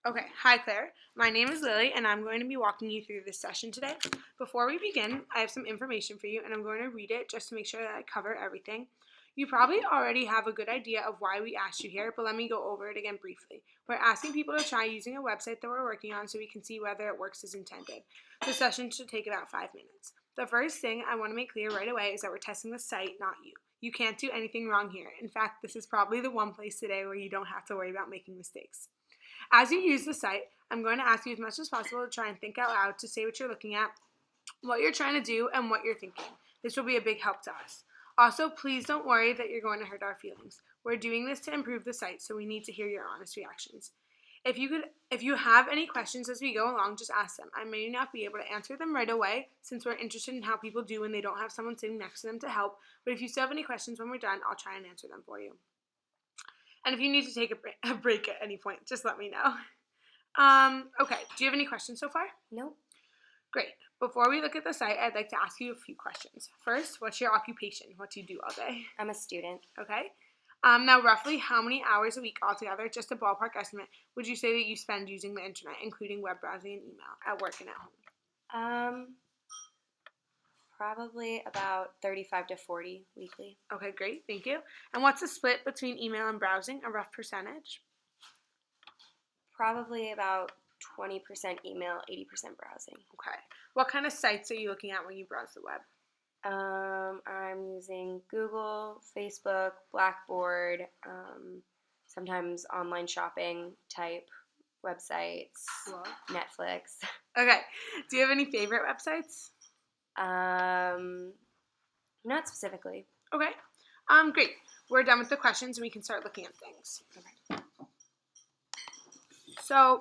Okay, hi Claire. My name is Lily and I'm going to be walking you through this session today. Before we begin, I have some information for you and I'm going to read it just to make sure that I cover everything. You probably already have a good idea of why we asked you here, but let me go over it again briefly. We're asking people to try using a website that we're working on so we can see whether it works as intended. The session should take about 5 minutes. The first thing I want to make clear right away is that we're testing the site, not you. You can't do anything wrong here. In fact, this is probably the one place today where you don't have to worry about making mistakes. As you use the site, I'm going to ask you as much as possible to try and think out loud, to say what you're looking at, what you're trying to do, and what you're thinking. This will be a big help to us. Also, please don't worry that you're going to hurt our feelings. We're doing this to improve the site, so we need to hear your honest reactions. If you have any questions as we go along, just ask them. I may not be able to answer them right away since we're interested in how people do when they don't have someone sitting next to them to help, but if you still have any questions when we're done, I'll try and answer them for you. And if you need to take a break at any point, just let me know. Okay, do you have any questions so far? Nope. Great. Before we look at the site, I'd like to ask you a few questions. First, what's your occupation? What do you do all day? I'm a student. Okay. Now, roughly how many hours a week altogether, just a ballpark estimate, would you say that you spend using the internet, including web browsing and email, at work and at home? Probably about 35 to 40 weekly. Okay, great. Thank you. And what's the split between email and browsing, a rough percentage? Probably about 20% email, 80% browsing. Okay. What kind of sites are you looking at when you browse the web? I'm using Google, Facebook, Blackboard, sometimes online shopping type websites, Cool. Netflix. Okay. Do you have any favorite websites? Not specifically. Okay. Great. We're done with the questions and we can start looking at things. Okay. So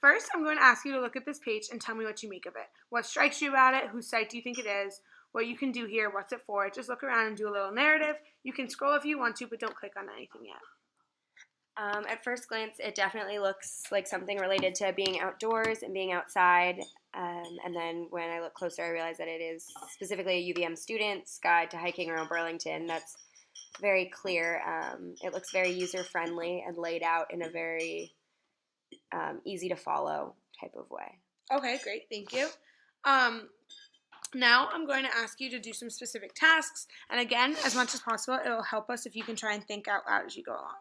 first I'm going to ask you to look at this page and tell me what you make of it. What strikes you about it? Whose site do you think it is? What you can do here? What's it for? Just look around and do a little narrative. You can scroll if you want to, but don't click on anything yet. At first glance, it definitely looks like something related to being outdoors and being outside. And then when I look closer, I realize that it is specifically a UVM student's guide to hiking around Burlington. That's very clear. It looks very user-friendly and laid out in a very easy-to-follow type of way. Okay, great. Thank you. Now I'm going to ask you to do some specific tasks. And again, as much as possible, it will help us if you can try and think out loud as you go along.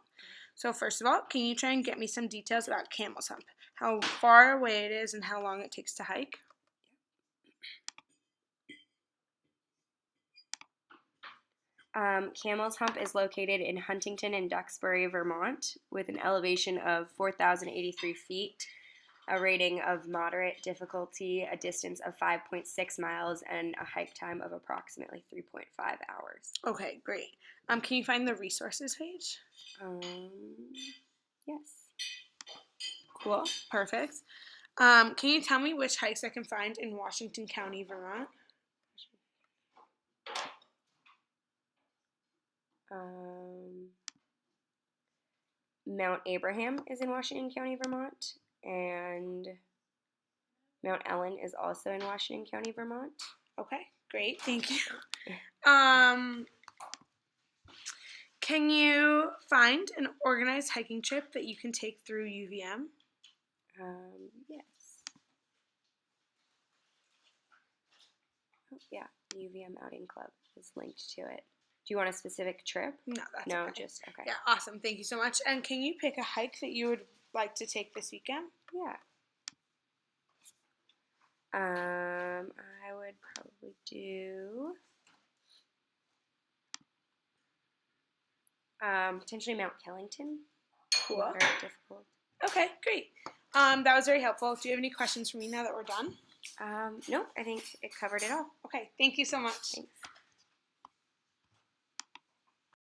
So first of all, can you try and get me some details about Camel's Hump? How far away it is and how long it takes to hike? Camel's Hump is located in Huntington and Duxbury, Vermont, with an elevation of 4,083 feet, a rating of moderate difficulty, a distance of 5.6 miles, and a hike time of approximately 3.5 hours. Okay, great. Can you find the resources page? Yes. Cool. Perfect. Can you tell me which hikes I can find in Washington County, Vermont? Mount Abraham is in Washington County, Vermont, and Mount Ellen is also in Washington County, Vermont. Okay, great. Thank you. Can you find an organized hiking trip that you can take through UVM? Yes. Oh, yeah, UVM Outing Club is linked to it. Do you want a specific trip? No, that's no, okay. Just okay. Yeah, awesome. Thank you so much. And can you pick a hike that you would like to take this weekend? Yeah. I would probably do potentially Mount Killington. Cool. Not very difficult. Okay, great. That was very helpful. Do you have any questions for me now that we're done? Nope, I think it covered it all. Okay, thank you so much. Thanks.